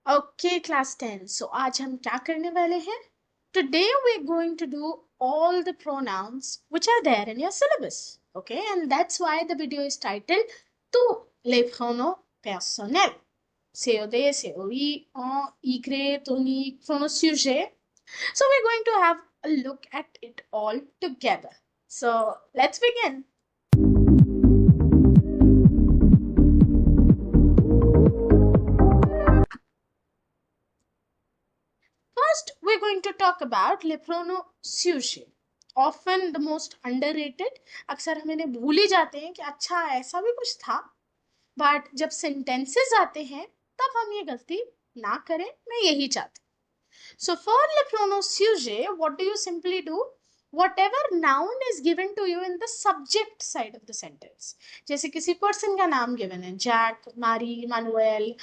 Okay, class 10. So आज हम क्या करने वाले हैं? Today we're going to do all the pronouns which are there in your syllabus. Okay, and that's why the video is titled Tous les pronoms personnels. C.O.D, C.O.I, I Entre, Tonique, pronomssujet. So we're going to have a look at it all together. So let's begin. First, we're going to talk about lepronomssujet. Often the most underrated. अक्सर हम इन्हें भूल ही जाते हैं कि अच्छा ऐसा भी कुछ था. बट जब सेंटेंसेस आते हैं तब हम ये गलती ना करें. मैं यही चाहती हूँ. So for lepronomssujet, what do you simply do? Whatever noun is given to you in the subject side of the sentence. जैसे किसी पर्सन का नाम given है, जैक, मारी, मानुएल,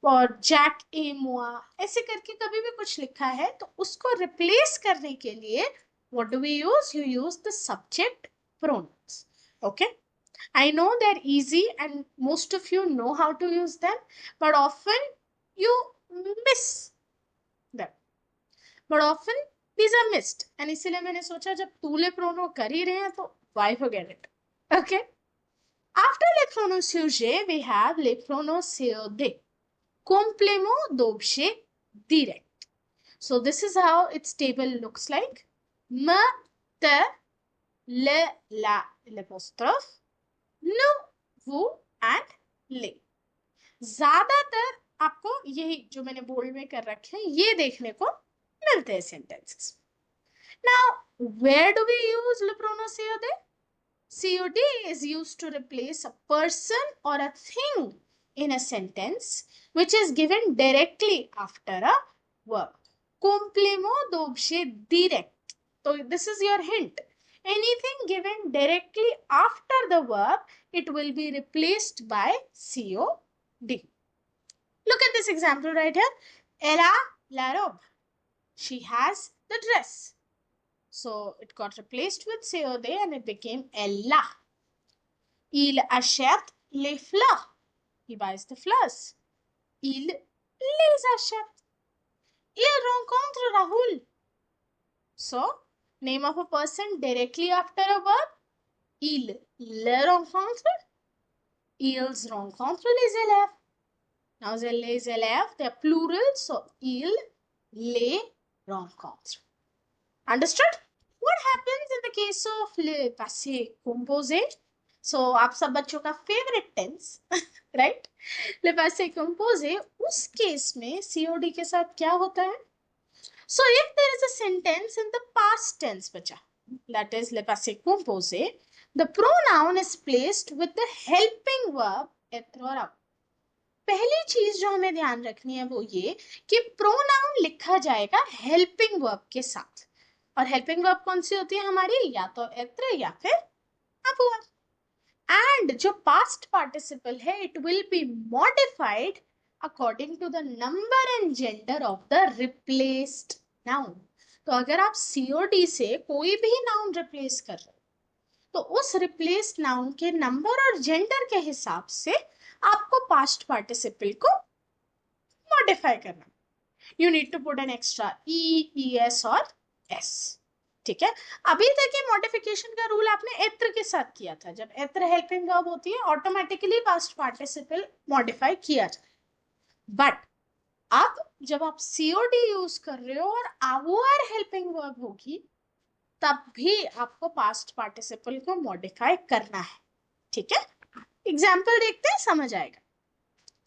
और जैक ए मुआ, ऐसे करके कभी भी कुछ लिखा है तो उसको रिप्लेस करने के लिए what do we use? You use the subject pronouns. Okay, I know they're easy and most of you know how to use them, but often you miss them. But often these are missed, and इसलिए मैंने सोचा जब तूले प्रोनो कर ही रहे हैं तो why forget it. Okay, after le pronom sujet we have le pronom COD, complément d'objet direct. So this is how its table looks like. Me, te, le, la, l'apostrophe, nous, vous and les. ज्यादातर आपको यही जो मैंने bold में कर रखे हैं ये देखने को मिलते हैं sentences. Now, where do we use le pronom COD? COD is used to replace a person or a thing in a sentence which is given directly after a verb. Complément d'objet direct. So this is your hint. Anything given directly after the verb, it will be replaced by COD. Look at this example right here. Elle a la robe. She has the dress. So it got replaced with COD and it became Ella. Il achète les fleurs. He buys the flowers. Il les achète. Il rencontre Rahul. So, name of a person directly after a verb. Il le rencontre. Ils rencontrent les élèves. Now, les élèves, they are plural. So, il les rencontre. Understood? What happens in the case of le passé composé? So, आप सब बच्चों का favorite tense, right? Le passé composé, उस case में COD के साथ क्या होता है? So, if there is a sentence in the past tense, बच्चा, that is le passé composé, the pronoun is placed with the helping verb être or अब. पहली चीज जो हमें ध्यान रखनी है वो ये कि प्रोनाउन लिखा जाएगा हेल्पिंग वर्ब के साथ. और हेल्पिंग वर्ब कौन सी होती है हमारी? या तो एत्र या फिर अपुआ. एंड जो पास्ट पार्टिसिपल है it will be modified according to the number and gender of the replaced noun. तो अगर आप COD से कोई भी नाउन रिप्लेस कर रहे हो तो उस रिप्लेस्ड नाउन के नंबर और जेंडर के हिसाब से आपको पास्ट पार्टिसिपल को मॉडिफाई करना. You need to put an extra ES और S. ठीक है, अभी तक ये मॉडिफिकेशन का रूल आपने एत्र के साथ किया था. जब एत्र हेल्पिंग वर्ब होती है ऑटोमेटिकली पास्ट पार्टिसिपल मॉडिफाई किया जाए. बट अब जब आप COD यूज कर रहे हो और आवर हेल्पिंग वर्ब होगी तब भी आपको पास्ट पार्टिसिपल को मॉडिफाई करना है. ठीक है, एग्जाम्पल देखते हैं, समझ आएगा.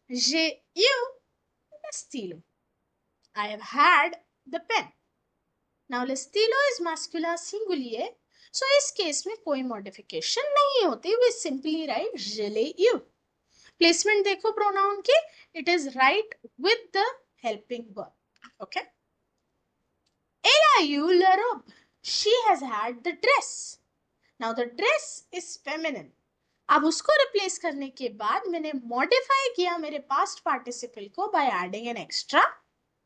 J'ai eu le stylo. I have had the pen. Now le stylo is masculin singulier, so इस केस में कोई मॉडिफिकेशन नहीं होती. We simply write je l'ai eu. Placement देखो प्रोनाउन की, it is right with the helping verb. Okay. Elle a eu la robe. She has had the dress. Now the dress is feminine. अब उसको replace करने के बाद मैंने modify किया मेरे पास्ट पार्टिसिपल को by adding an extra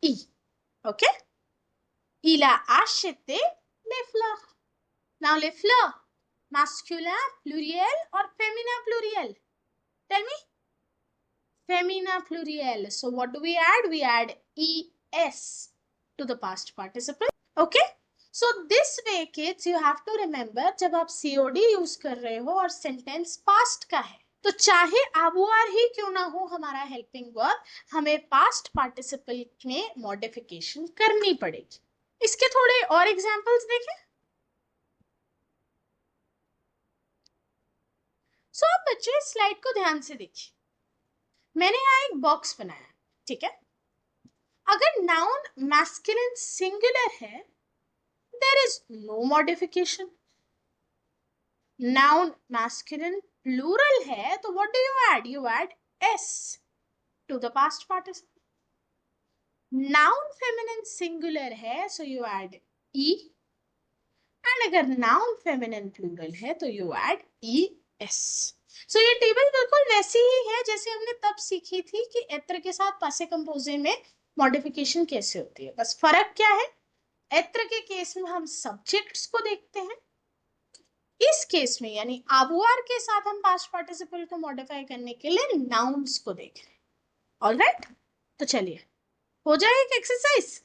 E. Okay, il a acheté les fleurs. Now les fleurs, masculin pluriel or féminin pluriel? Tell me. femina pluriel. So what do we add? We add es to the past participle. Okay? So this way kids you have to remember जब आप COD use कर रहे हो और sentence past का है तो चाहे avoir ही क्यों ना हो हमारा हेल्पिंग वर्ब हमें पास्ट पार्टिसिपल में मॉडिफिकेशन करनी पड़ेगी. इसके थोड़े और एग्जांपल्स देखें. सो आप बच्चे इस स्लाइड को ध्यान से देखिए. मैंने यहाँ एक बॉक्स बनाया है. ठीक है. अगर नाउन मैस्कुलिन सिंगुलर है there is no modification. Noun masculine plural है तो what do you add? You add s to the past participle. Noun feminine singular है so you add e. and अगर noun feminine plural है तो you add es. So ये table बिल्कुल वैसी ही है जैसे हमने तब सीखी थी कि एत्र के साथ पासे कंपोजे में मॉडिफिकेशन कैसे होती है. बस फर्क क्या है? एत्र के केस में हम सब्जेक्ट्स को देखते हैं. इस केस में यानी avoir के साथ हम पास्ट पार्टिसिपल को मॉडिफाई करने के लिए नाउन्स को देख रहे हैं. ऑलराइट. तो चलिए हो जाए एक एक्सरसाइज.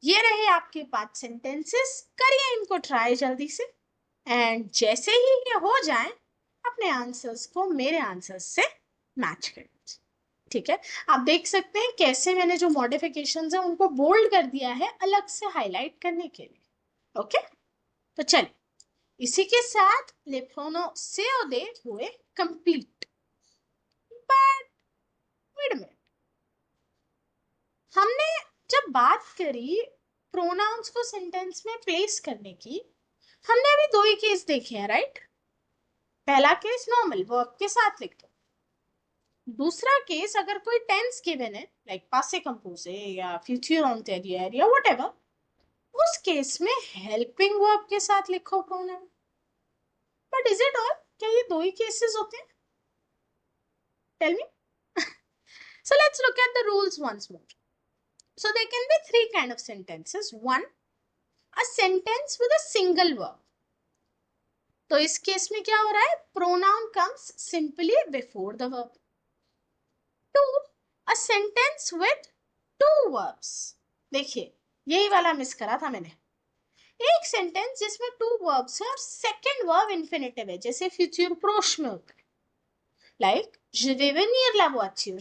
ये रहे आपके 5 सेंटेंसेस. करिए इनको ट्राई जल्दी से एंड जैसे ही ये हो जाए अपने आंसर्स को मेरे आंसर्स से मैच करें. ठीक है. आप देख सकते हैं कैसे मैंने जो मॉडिफिकेशंस है उनको बोल्ड कर दिया है अलग से हाईलाइट करने के लिए. ओके. तो चलिए इसी के साथ लेप्रोनोमSujet हुए complete. But wait a minute. हमने जब बात करी प्रोनाउंस को सेंटेंस में प्लेस करने की हमने अभी 2 ही केस देखे हैं. राइट. पहला केस नॉर्मल वर्ब के साथ लिख दो. दूसरा केस अगर कोई टेंस गिवन है लाइक पासे कंपोजे या फ्यूचर अंटीरियर या व्हाटएवर उस केस में हेल्पिंग वर्ब के साथ लिखो pronoun. But is it all? क्या ये 2 ही केसेस होते हैं? Tell me. So let's look at the rules once more. So there can be 3 kind of sentences. 1, a sentence with a single verb. तो इस केस में क्या हो रहा है? Pronoun comes simply before the verb. 2, a sentence with 2 verbs. देखिए यही वाला मिस करा था मैंने. एक सेंटेंस जिसमें 2 verbs है और सेकेंड वर्ब इंफिनिटिव है जैसे फ्यूचर प्रोश में होता है. Like je vais venir la voiture.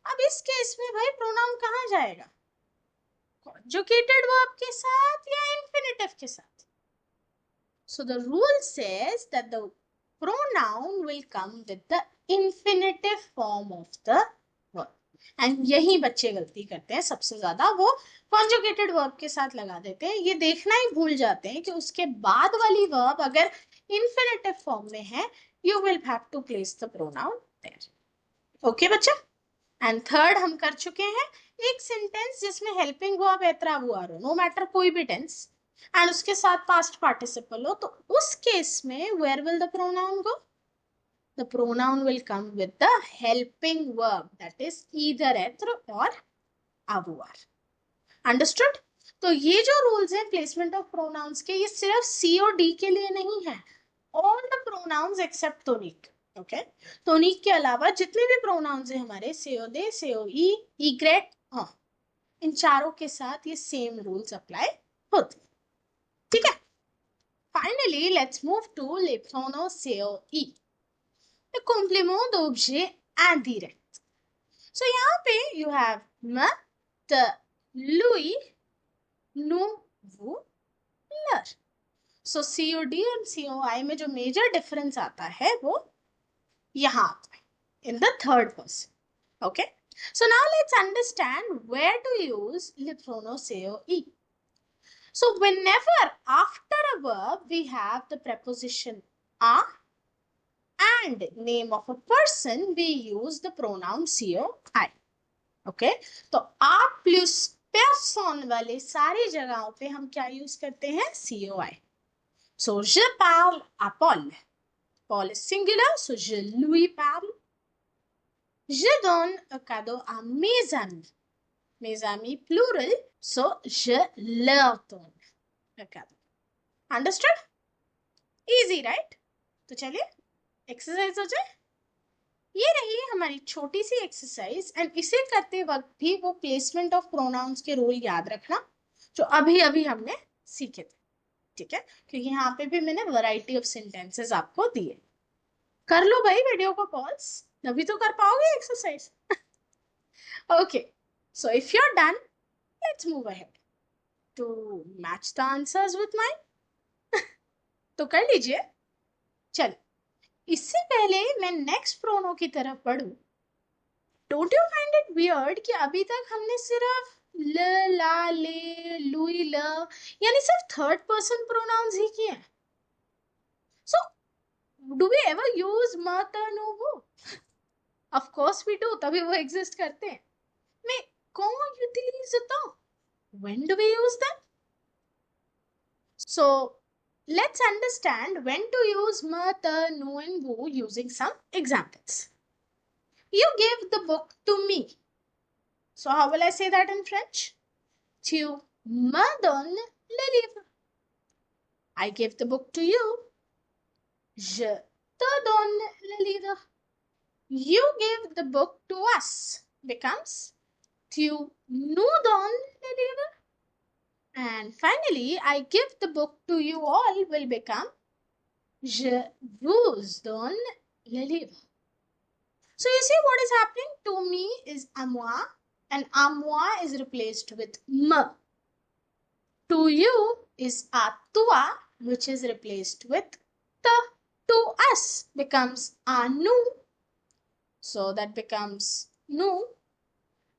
अब इस केस में भाई प्रोनाउन कहाँ जाएगा? कॉन्जुगेटेड वर्ब के साथ या इंफिनिटिव के साथ? So the rule says that the pronoun will come with the infinitive form of the verb. And यही बच्चे गलती करते हैं सबसे ज्यादा. वो कॉन्जुगेटेड वर्ब के साथ लगा देते हैं. ये देखना ही भूल जाते हैं कि उसके बाद वाली वर्ब अगर इंफिनिटिव फॉर्म में है you will have to place the pronoun there. Okay बच्चा. एंड थर्ड हम कर चुके हैं एक सेंटेंस जिसमें हेल्पिंग वर्ब एत्रा वुआरो नो मैटर कोई भी टेंस एंड उसके साथ पास्ट पार्टिसिपल हो तो उस केस में where will the pronoun go? The pronoun will come with the helping verb that is either एत्र और avoir. अंडरस्टूड. तो ये जो रूल्स हैं प्लेसमेंट ऑफ प्रोनाउंस के ये सिर्फ COD के लिए नहीं है. All the pronouns except tonic. Okay. Tonic के अलावा जितने भी प्रोनाउंस हैं हमारे C.O.D, C.O.I, Y, इन चारों के साथ ये सेम रूल्स अप्लाई होते हैं. ठीक है. Finally let's move to les pronoms C.O.I. le complément d'objet indirect. So यहाँ पे you have me, te, lui, nous, vous, leur. So C.O.D और C.O.I में जो मेजर डिफरेंस आता है वो यहाँ आता है in the third person. Okay. So now let's understand where to use lepronomen C.O.I. So whenever after a verb we have the preposition a and name of a person we use the pronoun C.O.I. Okay. तो a plus person वाले सारी जगहों पे हम क्या use करते हैं? C.O.I. So je parle à Paul. Paul is singular, so je lui parle. Je donne un cadeau à mes amis. Mes amis plural, so je leur donne un cadeau. Understood? Easy, right? तो चलिए exercise हो जाए. ये रही हमारी छोटी सी exercise, and इसे करते वक्त भी वो प्लेसमेंट ऑफ प्रोनाउंस के रूल याद रखना जो अभी अभी हमने सीखे थे, ठीक है, क्योंकि यहाँ पे भी मैंने वैरायटी ऑफ सेंटेंसेस आपको दिए। कर लो भाई वीडियो को पॉज, तभी तो कर पाओगे exercise. Okay, so if you are done, let's move ahead to match the answers with mine. तो कर लीजिए। चल, इससे पहले मैं नेक्स्ट प्रोनो की तरफ बढ़ूं, don't you find it weird कि अभी तक हमने सिर्फ ल, ला, ले, लुई, ल यानी सिर्फ थर्ड पर्सन प्रोनाउंस ही किए हैं। So do we ever use म, त, नो, वो? ऑफ कोर्स वी डू, तभी वो एग्जिस्ट करते हैं। मैं कौन यूटिलिज़ता? When do we use them? So let's understand when to use ma, ta, no and wo using some examples. You gave the book to me. So how will I say that in French? Tu me donnes le livre. I gave the book to you. Je te donne le livre. You gave the book to us becomes tu nous donnes le livre. And finally, I give the book to you all will become je vous donne le livre. So you see what is happening? To me is à moi, and à moi is replaced with me. To you is à toi, which is replaced with te. To us becomes à nous, so that becomes nous.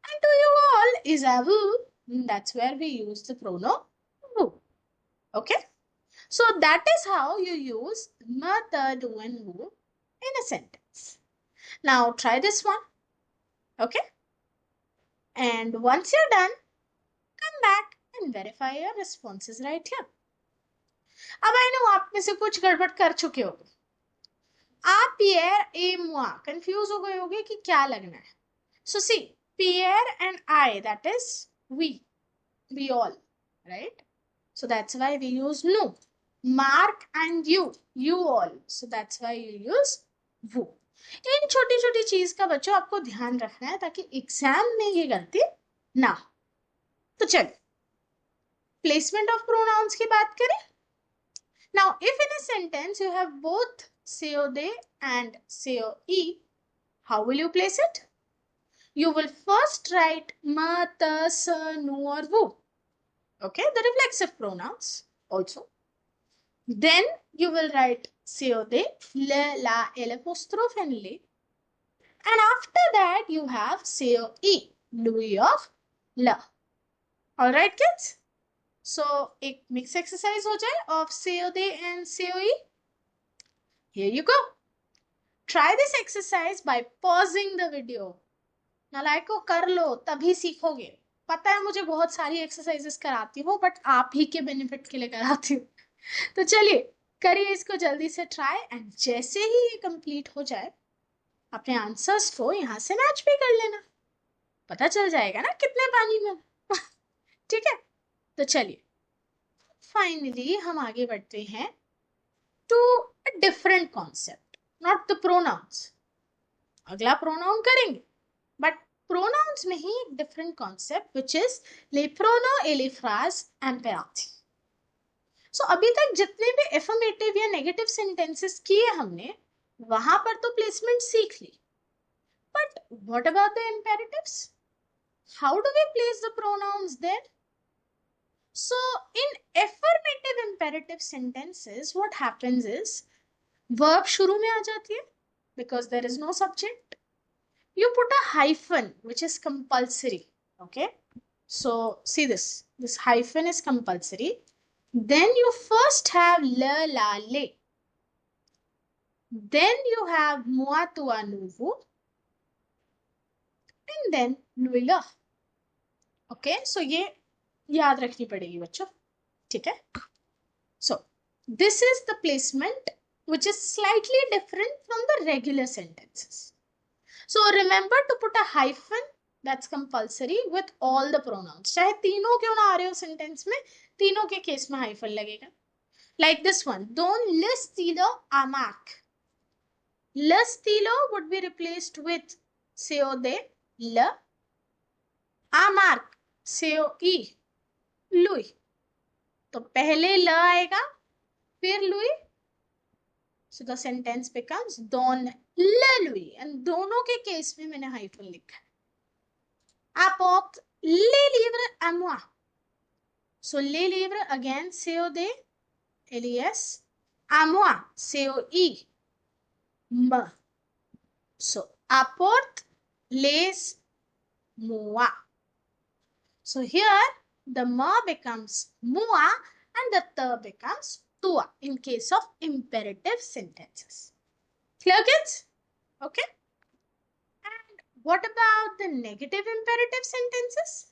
And to you all is à vous, that's where we use the pronoun vous. Okay? So that is how you use me, te, do and vous in a sentence. Now try this one. Okay? And once you're done, come back and verify your responses right here. अब I know आप में से कुछ गड़बड़ कर चुके हो। आप पियर ए मुआ कंफ्यूज हो गए होगे कि क्या लगना है। So see, Pierre and I, that is we all, right? So that's why we use नो. Mark and you all, so that's why you use वो. इन छोटी छोटी चीज का बच्चों आपको ध्यान रखना है ताकि एग्जाम में ये गलती ना हो. तो चलिए प्लेसमेंट ऑफ प्रोनाउंस की बात करें. Now if in a sentence you have both COD and COI, how will you place it? You will first write ma, ta, sa, nu or wo. Okay, the reflexive pronouns also. Then you will write COD, le, la, el apostrophe and le. And after that you have COE, Louis of la. All right kids? So एक mix exercise हो जाए of COD and COE. Here you go. Try this exercise by pausing the video. नालायको कर लो तभी सीखोगे. पता है मुझे बहुत सारी एक्सरसाइजेस कराती हूँ बट आप ही के बेनिफिट के लिए कराती हूँ. तो चलिए करिए इसको जल्दी से ट्राई, एंड जैसे ही ये कंप्लीट हो जाए अपने आंसर्स को यहाँ से मैच भी कर लेना. पता चल जाएगा ना कितने पानी में. ठीक है, तो चलिए फाइनली हम आगे बढ़ते हैं to a different concept, not the pronouns. अगला प्रोनाउन करेंगे बट प्रोनाउंस में ही एक डिफरेंट कॉन्सेप्ट विच इज लेप्रोनो एलिफ्राज एम्पेराथी. सो अभी तक जितने भी एफर्मेटिव या नेगेटिव सेंटेंसेस किए हमने वहां पर तो प्लेसमेंट सीख ली, but what about the imperatives? How do we place the pronouns there? So in affirmative imperative sentences what happens is verb शुरू में आ जाती है because there is no subject. You put a hyphen which is compulsory. Okay, so see this hyphen is compulsory. Then you first have la, la, le. Then you have moi, toi, nous, vous. And then lui, leur. Okay, so ये याद रखनी पड़ेगी बच्चों. ठीक है? So this is the placement which is slightly different from the regular sentences. So remember to put a hyphen, that's compulsory, with all the pronouns. चाहे तीनों क्यों ना आ रहे हो सेंटेंस में, तीनों के केस में हाइफन लगेगा. Like this one, don't list either amak. Le stylo would be replaced with C.O.D. Le. A mark C.O.I. Louis. तो पहले ल आएगा फिर Louis. So the sentence becomes Don le Louis. And दोनों के केस में मैंने हाइफन लिखा है. Apporte les livres à moi. So les livres again C.O.D. L-E-S. À moi C.O.I. Me. So apporte les moi. So here the me becomes moi and the te becomes tua in case of imperative sentences. Clear, kids? Okay. And what about the negative imperative sentences?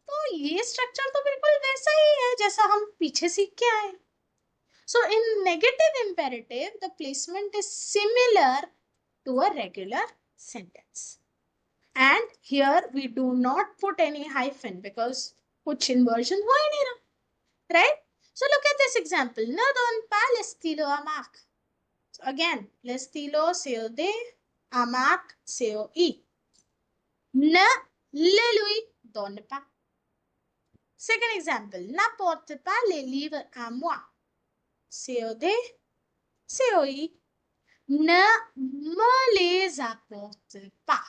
तो ये structure तो बिल्कुल वैसा ही है जैसा हम पीछे सीख के आए. So in negative imperative, the placement is similar to a regular sentence. And here we do not put any hyphen because कुछ inversion हो ही नहीं रहा. Right? So look at this example. Ne donne pas l'estilo à Marc. So again, l'estilo C.O.D. à Marc C.O.I. Ne le lui donne pas. Second example. N'apporte pas les livres à moi. C.O.D. C.O.I. Ne me les apporte pas.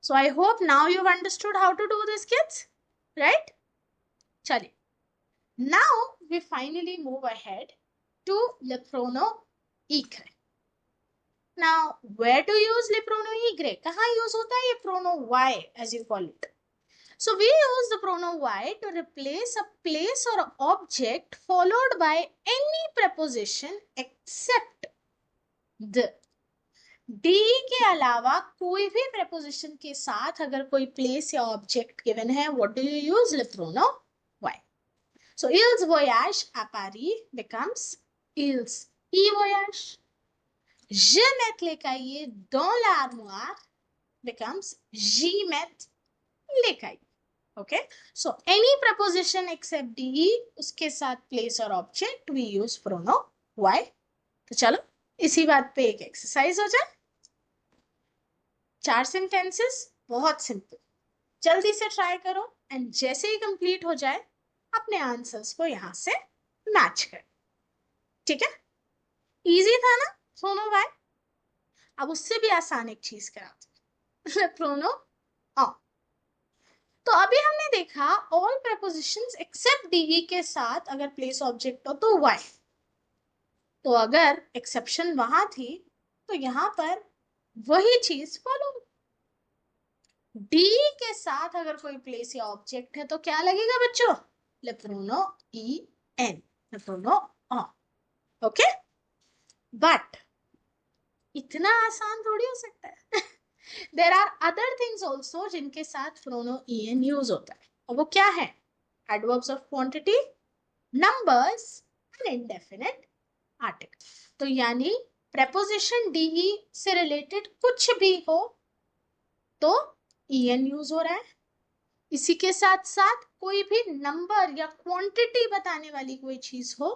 So I hope now you've understood how to do this, kids. Right? Chale. Now we finally move ahead to lepronomY. Now, where to use lepronomY? कहाँ use होता है ये pronomy as you call it? So we use the pronomy to replace a place or object followed by any preposition except the. D के अलावा कोई भी preposition के साथ अगर कोई place या object given है, what do you use? lepronomy. So ils voyage à Paris becomes ils y voyage. Je mets les cahiers dans l'armoire becomes j'y mets les cahiers. Okay, so any preposition except de उसके साथ place और object we use pronomy. तो चलो इसी बात पे एक exercise हो जाए. 4 सेंटेंसेस बहुत सिंपल, जल्दी से ट्राई करो एंड जैसे ही कंप्लीट हो जाए अपने आंसर्स को यहां से मैच कर. ठीक है, इजी था ना pronomy. अब उससे भी आसान एक चीज कराते हैं pronoun. तो अभी हमने देखा ऑल prepositions एक्सेप्ट de के साथ अगर प्लेस ऑब्जेक्ट हो तो y. तो अगर एक्सेप्शन वहां थी तो यहां पर वही चीज फॉलो. D के साथ अगर कोई प्लेस या ऑब्जेक्ट है तो क्या लगेगा बच्चों? lepronomyn, lepronom. ओके, बट इतना आसान थोड़ी हो सकता है. There are other things also जिनके साथ pronomen यूज होता है, और वो क्या है? Adverbs of quantity, numbers and indefinite article. तो यानी preposition de से related कुछ भी हो तो en यूज हो रहा है. इसी के साथ साथ कोई भी नंबर या क्वांटिटी बताने वाली कोई चीज हो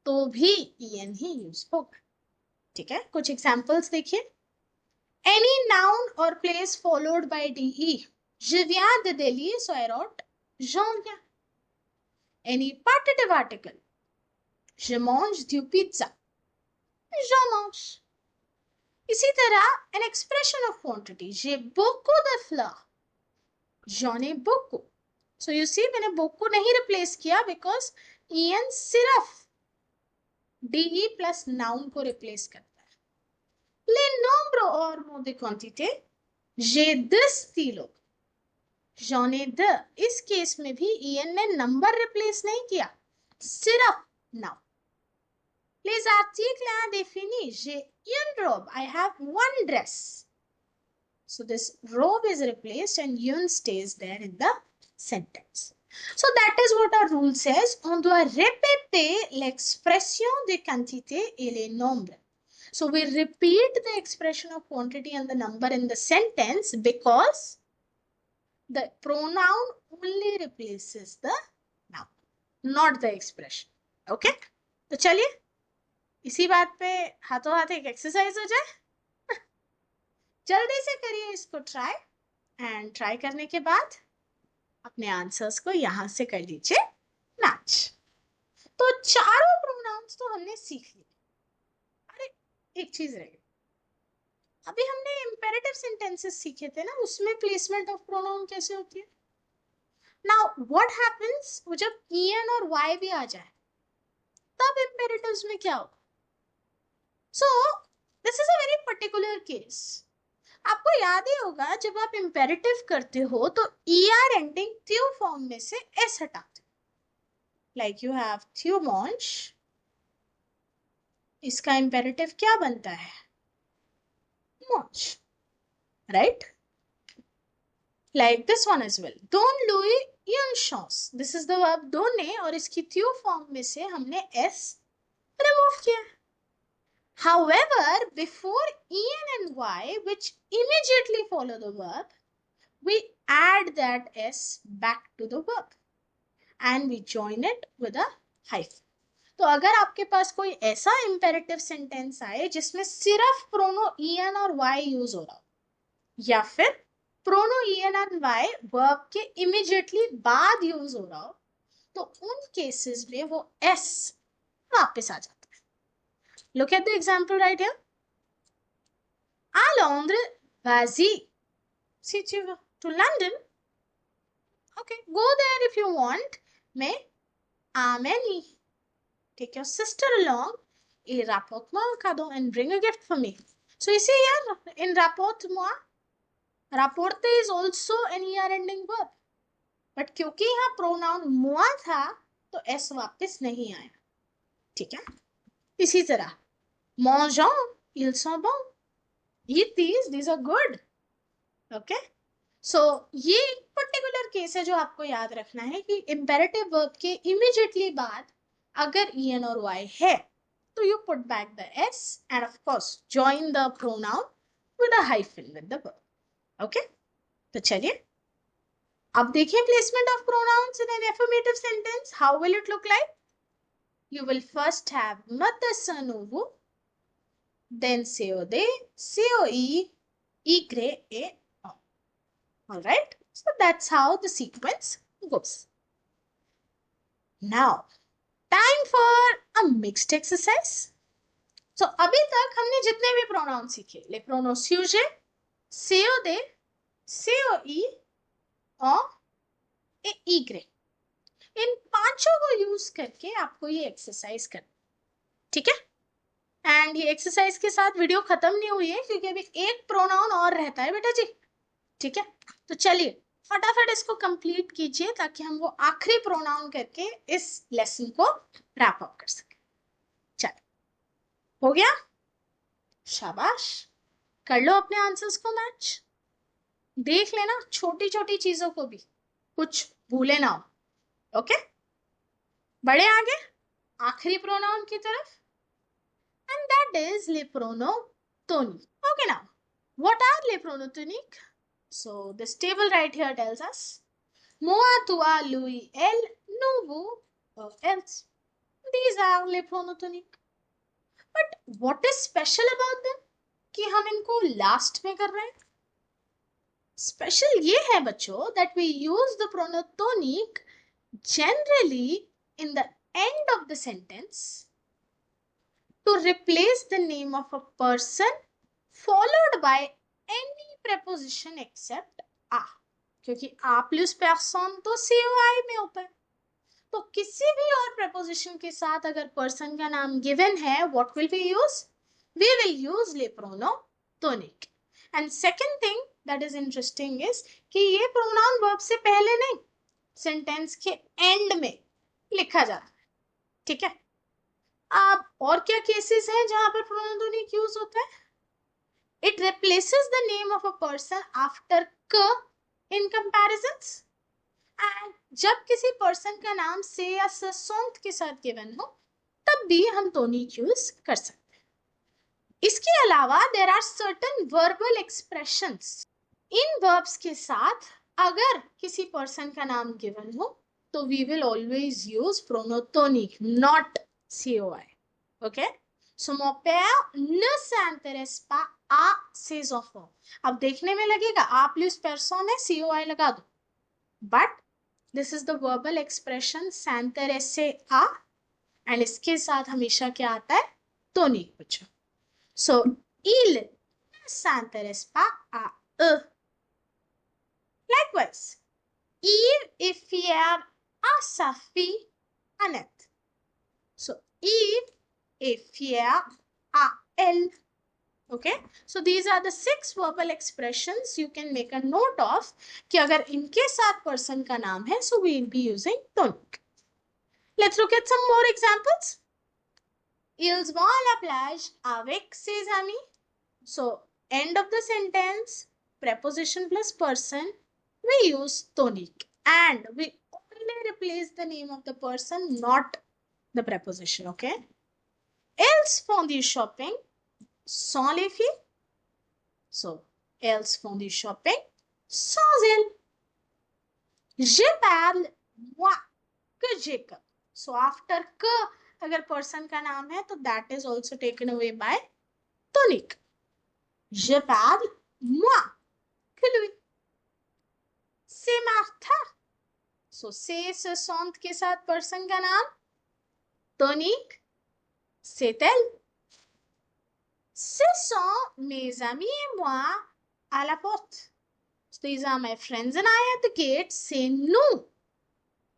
तो भी en ही यूज होगा. ठीक है, कुछ एग्जांपल्स देखिए. Any noun or place followed by de. Je viens de Delhi, so I wrote j'en viens. Any partitive article. Je mange du pizza. J'en mange. इसी तरह an expression of quantity. J'ai beaucoup de fleurs. J'en ai beaucoup. So you see मैंने beaucoup नहीं replace किया because en सिर्फ de plus noun को replace करता है. Les nombres और mots de quantité. J'ai 2 stylos. J'en ai 2. इस case में भी en ने नंबर रिप्लेस नहीं किया, सिर्फ noun. Les articles indéfinis. J'ai une robe. I have one dress. So this robe is replaced and une stays there in the sentence. So that is what our rule says. On doit répéter l'expression de quantité et les nombres. So we repeat the expression of quantity and the number in the sentence because the pronoun only replaces the noun, not the expression. Okay? तो चलिए इसी बात पे हाथों हाथ एक exercise हो जाए। जल्दी से करिए इसको ट्राई, एंड ट्राई करने के बाद अपने आंसर्स को यहां से कर लीजिए मैच। तो चारों प्रोनाउंस तो हमने सीख लिए। अरे एक चीज रह गई, अभी हमने इंपेरेटिव सेंटेंसेस सीखे थे ना, उसमें प्लेसमेंट ऑफ प्रोनाउन कैसे होती है। नाउ व्हाट हैपेंस जब en और y भी आ जाए, तब इंपेरेटिव्स में क्या होगा। So this is a very particular case. आपको याद ही होगा जब आप इंपेरेटिव करते हो तो er एंडिंग थ्यू फॉर्म में से s हटाते हो। लाइक यू हैव थ्यूमॉन्श, इसका इंपेरेटिव क्या बनता है, मॉन्श, right. Like this one as well. Don Louis une chance. This is the verb donner और इसकी थ्यू फॉर्म में से हमने s रिमूव किया। However, before en and y, which immediately follow the verb, we add that s back to the verb and we join it with a hyphen. तो अगर आपके पास कोई ऐसा imperative sentence आए जिसमें सिर्फ प्रोनो en और y यूज हो रहा हो, या फिर प्रोनो en and y वर्ब के इमीडिएटली बाद यूज हो रहा हो, तो उन केसेस में वो s वापस आ जाता है। Look at the example right here. À Londres, vas-y. Si tu veux. To London, okay, go there if you want. Mais amène. Take your sister along et rapporte-moi un cadeau and bring a gift for me. So you see here, in rapporte-moi, rapporte is also an er ending verb. But क्योंकि यहाँ pronoun moi था तो s वापस नहीं आया, ठीक है। इसी तरह mangeons, ils sont bons. Eat these are good. Okay. सो ये एक पर्टिकुलर केस है जो आपको याद रखना है कि इंपेरेटिव वर्ब के इमीडिएटली बाद अगर en और y है तो you put back the s end of course join the pronoun with a hyphen with the verb. Okay, तो चलिए अब देखिए placement of pronouns in an affirmative sentence. How will it look like. You will first have mother son uvu, then C.O.D, C.O.I, I all right, so that's how the sequence goes. Now time for a mixed exercise. So अभी तक हमने जितने भी pronoun सीखे, lepronomssujet, C.O.D, C.O.I और I, इन पांचों को use करके आपको ये एक्सरसाइज करना, ठीक है। एंड ये एक्सरसाइज के साथ वीडियो खत्म नहीं हुई है क्योंकि अभी एक प्रोनाउन और रहता है बेटा जी, ठीक है। तो चलिए फटाफट इसको कंप्लीट कीजिए ताकि हम वो आखिरी प्रोनाउन करके इस लेसन को रैप अप कर सके। चलो हो गया, शाबाश, कर लो अपने आंसर्स को मैच। देख लेना छोटी छोटी चीजों को भी, कुछ भूले ना हो। ओके, बढ़े आगे आखिरी प्रोनाउन की तरफ, एंड दैट इज लेप्रोनोटोनिक। ओके, नाउ व्हाट आर लेप्रोनोटोनिक? So this table right here tells us moi, toi, lui, elle, nous, vous, or else. These are lepronomonic. But what is special about them कि हम इनको last में कर रहे हैं? Special ये है बच्चों that we use the pronotonic generally in the end of the sentence to replace the name of a person followed by any preposition except a, क्योंकि a plus person तो COI में होता है, तो किसी भी और preposition के साथ अगर person का नाम given है, what will we use? We will use lepronomonic. And second thing that is interesting is कि ये pronoun verb से पहले नहीं, sentence के end में लिखा जाता है, ठीक है। अब और क्या केसेस हैं जहां पर प्रोनोटोनिक यूज होता है? It replaces the name of a person after k in comparisons. And जब किसी person का नाम से या ससोंत के साथ गिवन हो तब भी हम tonic यूज कर सकते हैं। इसके अलावा there are certain verbal expressions. In verbs के साथ अगर किसी person का नाम गिवन हो तो we will always use pronotonic, not COI. Okay? So, mon père ne s'intéresse pas à ses enfants. अब देखने में लगेगा आप plus person है COI लगा दो. But this is the verbal expression s'intéresser à, and इसके साथ हमेशा क्या आता है? tonique बच्चों. So, il ne s'intéresse pas à eux. Likewise, Yves est fier à sa fille Annette. So, Yves est fier à elle. Okay, so these are the 6 verbal expressions you can make a note of कि अगर इनके साथ person का नाम है, so we will be using tonique. Let's look at some more examples. Ils vont à la plage avec ses amis. So, end of the sentence, preposition plus person, we use tonique. And we only replace the name of the person, not the preposition, okay? Elles font du shopping sans les filles. So, elles font du shopping sans elles. Je parle, moi, que Jacob. So, after que, अगर person का नाम है, तो that is also taken away by tonique. Je parle, moi, que lui. C'est Martha. So, c'est ce sont के साथ person का नाम. Tonique, c'est elle. Ce sont mes amis et moi à la porte. So, these are my friends and I at the gate. C'est nous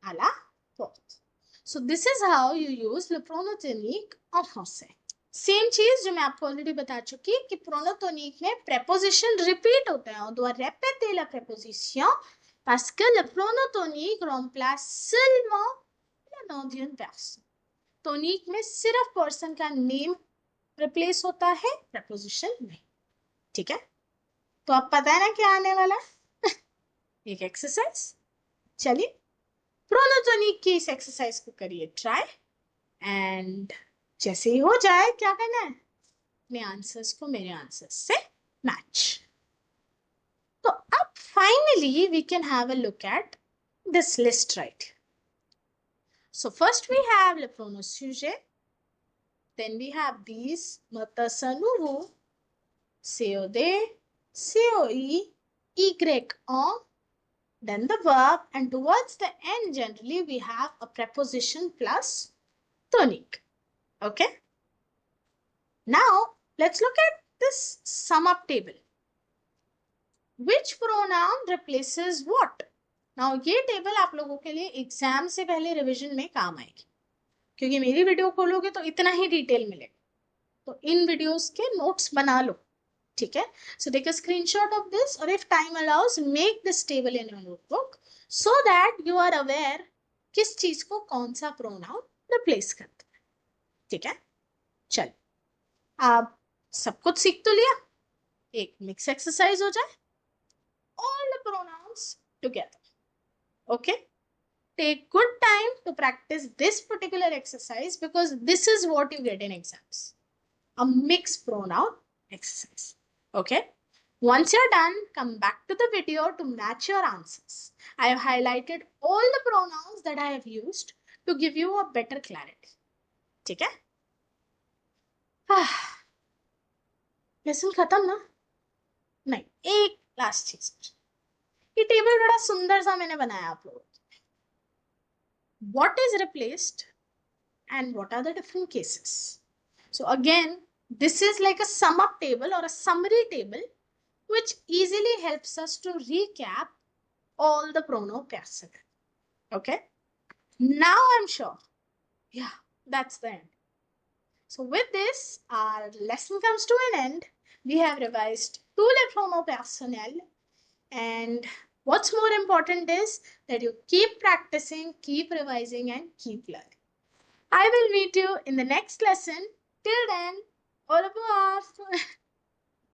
à la porte. So, this is how you use le pronom tonique en français. Same चीज जो मैं आपको already बता चुकी कि प्रोनोटोनिक में preposition repeat होते हैं. On doit répéter la préposition parce que le pronotonique remplace seulement le nom d'une personne. Tonic में सिर्फ पर्सन का नेम रिप्लेस होता है, प्रेपोजिशन नहीं. ठीक है, तो अब पता है ना क्या आने वाला है. एक एक्सरसाइज. चलिए प्रोनोटोनिक की इस एक्सरसाइज को करिए ट्राई, एंड जैसे ही हो जाए क्या करना है, अपने आंसर्स को मेरे आंसर्स से मैच. तो अब finally we can have a look at this list right. So first we have lepronomssujet, then we have these matasanuru, C.O.D, C.O.I, Y, then the verb, and towards the end generally we have a preposition plus tonique. Okay, now let's look at this sum up table. Which pronoun replaces what? Now ये table आप लोगों के लिए exam से पहले revision में काम आएगी, क्योंकि मेरी वीडियो खोलोगे तो इतना ही डिटेल मिलेगा. तो इन वीडियोस के नोट्स बना लो, ठीक है. So take a screenshot of this, और if time allows make this table in your notebook so that you are aware किस चीज को कौन सा प्रोनाउन रिप्लेस करता है. ठीक है, चल आप सब कुछ सीख तो लिया, एक मिक्स एक्सरसाइज हो जाए. All the pronounce together. Okay, take good time to practice this particular exercise because this is what you get in exams, a mixed pronoun exercise. Okay, once you're done, come back to the video to match your answers. I have highlighted all the pronouns that I have used to give you a better clarity. ठीक है, lesson खत्म ना? नहीं, एक last चीज. ये table बड़ा सुंदर सा मैंने बनाया आप लोगों. What is replaced and what are the different cases? So again, this is like a sum up table or a summary table which easily helps us to recap all the pronom pairs. Okay, now I'm sure, yeah, that's the end. So with this, our lesson comes to an end. We have revised 2 les pronoms personnels, and what's more important is that you keep practicing, keep revising, and keep learning. I will meet you in the next lesson. Till then, au revoir.